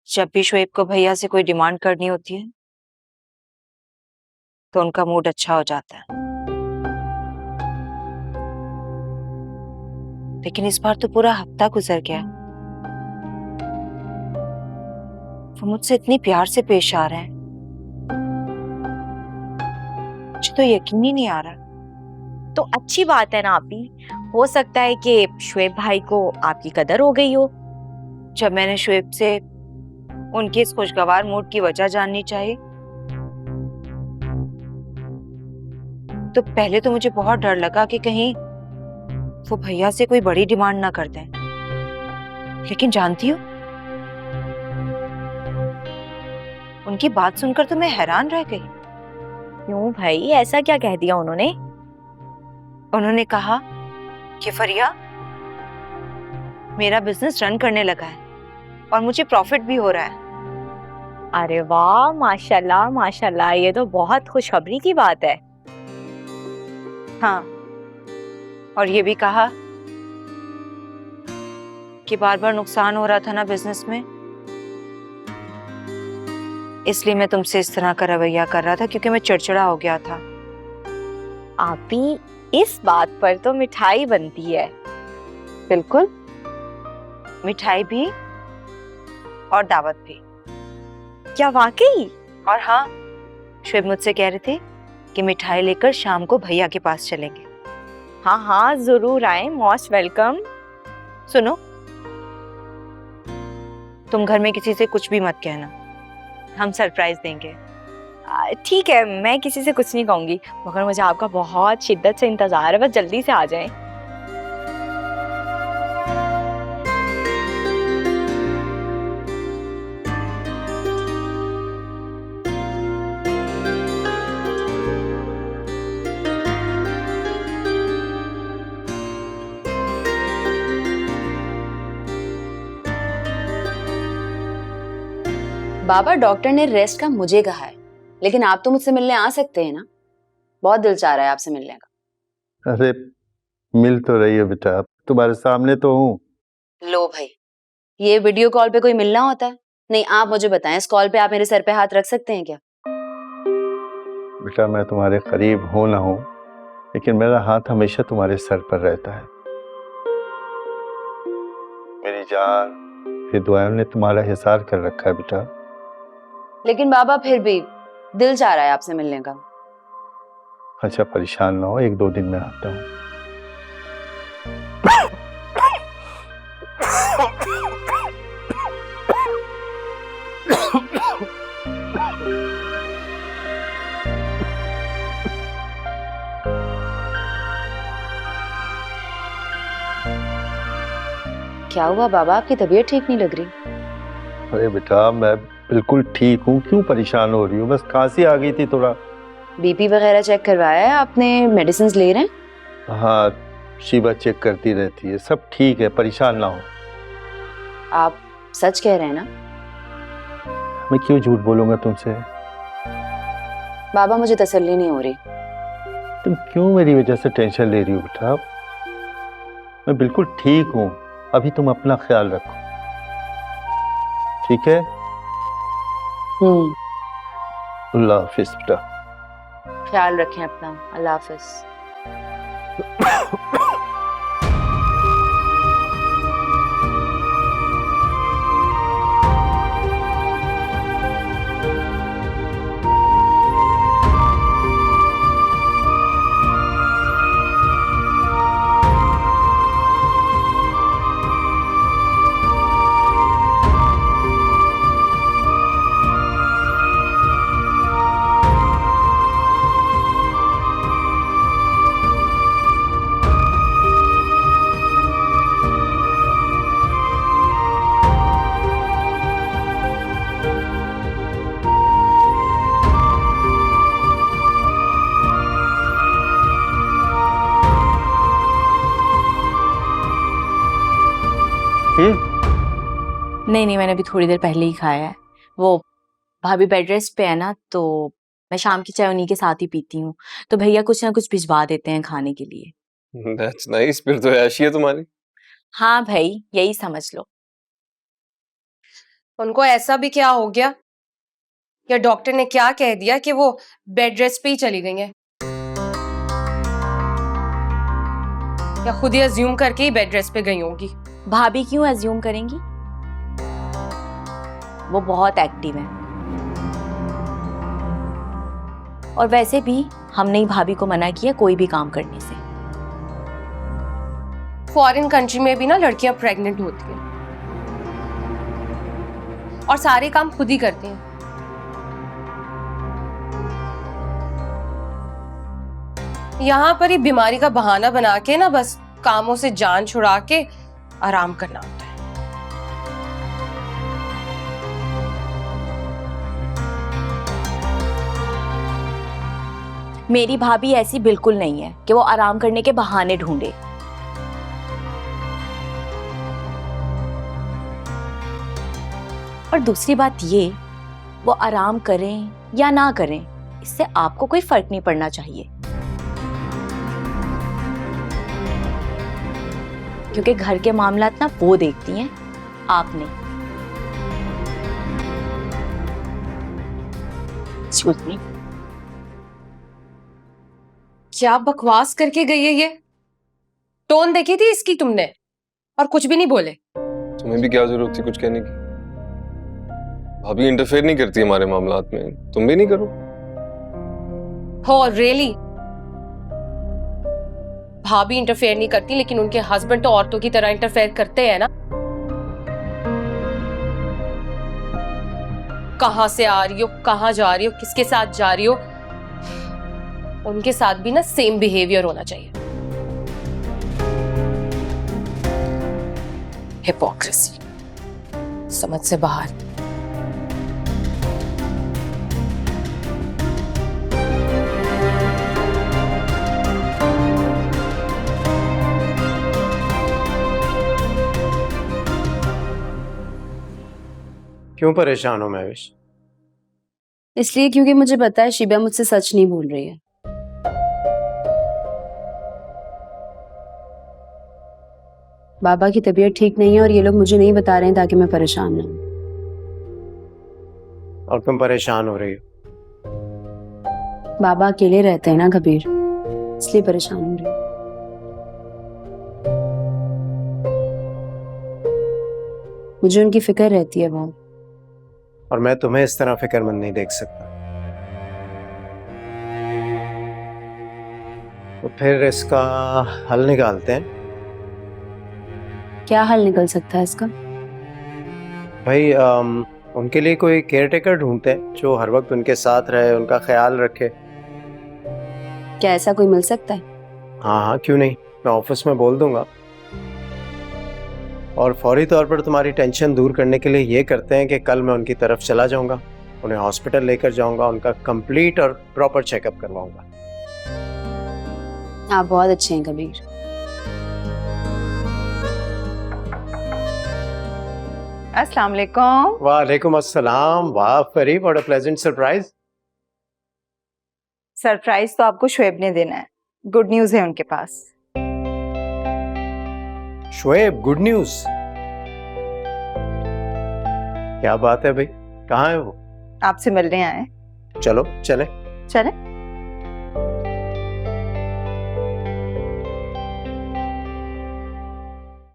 जब भी शुएब को भैया से कोई डिमांड करनी होती है तो उनका मूड अच्छा हो जाता है। लेकिन इस बार तो पूरा हफ्ता गुजर गया, वो मुझसे इतनी प्यार से पेश आ रहे हैं, मुझे तो यकीन ही नहीं आ रहा। तो अच्छी बात है ना आपी, हो सकता है कि शुएब भाई को आपकी कदर हो गई हो। जब मैंने शुएब से उनके इस खुशगवार मूड की वजह जाननी चाहिए तो पहले तो मुझे बहुत डर लगा कि कहीं वो भैया से कोई बड़ी डिमांड ना कर दें। लेकिन जानती हो, उनकी बात सुनकर तो मैं हैरान रह गई। क्यों भाई, ऐसा क्या कह दिया उन्होंने? उन्होंने कहा कि फरिया, मेरा बिजनेस रन करने लगा है और मुझे प्रॉफिट भी हो रहा है। अरे वाह, माशाल्लाह माशाल्लाह, ये तो बहुत खुशखबरी की बात है। हाँ, और ये भी कहा कि बार बार नुकसान हो रहा था ना बिजनेस में, इसलिए मैं तुमसे इस तरह का रवैया कर रहा था क्योंकि मैं चिड़चिड़ा हो गया था। आपी, इस बात पर तो मिठाई बनती है। बिल्कुल, मिठाई भी और दावत भी। क्या वाकई? और हाँ, शुएब मुझसे कह रहे थे कि मिठाई लेकर शाम को भैया के पास चलेंगे। हाँ हाँ, जरूर आए, मोस्ट वेलकम। सुनो, तुम घर में किसी से कुछ भी मत कहना, हम सरप्राइज देंगे। ठीक है, मैं किसी से कुछ नहीं कहूंगी, मगर मुझे आपका बहुत शिद्दत से इंतजार है, बस जल्दी से आ जाएं। बाबा, डॉक्टर ने रेस्ट का मुझे कहा है, लेकिन आप तो मुझसे मिलने आ सकते हैं ना? बहुत दिल चाह रहा है आपसे मिलने का। अरे मिल तो रही है बेटा, तुम्हारे सामने तो हूँ। लो भाई, ये वीडियो कॉल पे कोई मिलना होता है? नहीं, आप मुझे बताएं, इस कॉल पे आप मेरे सर पे हाथ रख सकते हैं क्या? बेटा, मैं तुम्हारे करीब हूँ ना हूँ, लेकिन मेरा हाथ हमेशा तुम्हारे सर पर रहता है। मेरी जान, फिर दुआओं ने तुम्हारा हिसार कर रखा है बेटा। लेकिन बाबा, फिर भी दिल चाह रहा है आपसे मिलने का। अच्छा, परेशान ना हो, 1-2 दिन में आता हूँ। क्या हुआ बाबा, आपकी तबीयत ठीक नहीं लग रही? अरे बेटा, मैं बिल्कुल ठीक हूँ, क्यों परेशान हो रही हूँ? बस खांसी आ गई थी थोड़ा। बीपी वगैरह चेक करवाया है आपने? मेडिसिन ले रहे हैं? हाँ, शिवा चेक करती रहती है, सब ठीक है, परेशान ना हो। आप सच कह रहे हैं ना? मैं क्यों झूठ बोलूंगा तुमसे? बाबा, मुझे तसल्ली नहीं हो रही। तुम क्यों मेरी वजह से टेंशन ले रही हो बेटा? मैं बिल्कुल ठीक हूँ, अभी तुम अपना ख्याल रखो, ठीक है? अल्लाह हाफिज बेटा। ख्याल रखें अपना। अल्लाह हाफिज। नहीं, मैंने अभी थोड़ी देर पहले ही खाया है। वो भाभी बेड रेस्ट पे है ना, तो मैं शाम की चाय उन्हीं के साथ ही पीती हूँ, तो भैया कुछ ना कुछ भिजवा देते हैं खाने के लिए। दैट्स नाइस, फिर तो ऐशी है तुम्हारी। हाँ भाई, यही समझ लो। उनको ऐसा भी क्या हो गया, या डॉक्टर ने क्या कह दिया कि वो बेड रेस्ट पे ही चली गई हैं, या खुद ही अज्यूम करके ही बेड रेस्ट पे गई होंगी? भाभी क्यों अज्यूम करेंगी? वो बहुत एक्टिव है। और वैसे भी हमने ही भाभी को मना किया कोई भी काम करने से। फॉरेन कंट्री में भी ना लड़कियां प्रेग्नेंट होती हैं और सारे काम खुद ही करती हैं। यहां पर ही बीमारी का बहाना बना के ना बस कामों से जान छुड़ा के आराम करना होता है। मेरी भाभी ऐसी बिल्कुल नहीं है कि वो आराम करने के बहाने ढूंढे। और दूसरी बात ये, वो आराम करें या ना करें इससे आपको कोई फर्क नहीं पड़ना चाहिए, क्योंकि घर के मामलात ना वो देखती हैं, आप नहीं। Excuse me। क्या बकवास करके गई है ये? टोन देखी थी इसकी तुमने, और कुछ भी नहीं बोले। तुम्हें भी क्या जरूरत थी कुछ कहने की? भाभी इंटरफेयर नहीं करती हमारे मामलात में, तुम भी नहीं करो। हो रियली? भाभी इंटरफेयर नहीं करती, लेकिन उनके हस्बैंड तो औरतों की तरह इंटरफेयर करते हैं ना। कहां से आ रही हो, कहां जा रही हो, किसके साथ जा रही हो, उनके साथ भी ना सेम बिहेवियर होना चाहिए। हिपोक्रेसी समझ से बाहर। क्यों परेशान हो महविश? इसलिए क्योंकि मुझे पता है शिबा मुझसे सच नहीं बोल रही है। बाबा की तबीयत ठीक नहीं है और ये लोग मुझे नहीं बता रहे हैं ताकि मैं परेशान ना हूं। और तुम परेशान हो रही हो? बाबा अकेले रहते हैं ना कबीर, इसलिए परेशान हो रही हूं। मुझे उनकी फिक्र रहती है बहुत। और मैं तुम्हें इस तरह फिक्रमंद नहीं देख सकता। तो फिर इसका हल निकालते हैं। क्या हल निकल सकता है इसका? भाई उनके लिए कोई केयर टेकर ढूंढते हैं जो हर वक्त उनके साथ रहे, उनका ख्याल रखे। क्या ऐसा कोई मिल सकता है? हाँ हाँ, क्यों नहीं, मैं ऑफिस में बोल दूंगा। और फौरी तौर पर तुम्हारी टेंशन दूर करने के लिए ये करते हैं कि कल मैं उनकी तरफ चला जाऊंगा, उन्हें हॉस्पिटल लेकर जाऊंगा, उनका कंप्लीट और प्रॉपर चेकअप करवाऊंगा। आप बहुत अच्छे हैं कबीर। अस्सलाम वालेकुम। वालेकुम अस्सलाम। वाह फरी, what a pleasant surprise. Surprise तो आपको शुएब ने देना है, गुड न्यूज है उनके पास। Shoaib, good news? क्या बात है भाई, कहाँ है वो? आपसे मिलने आए। चलो चले। चले।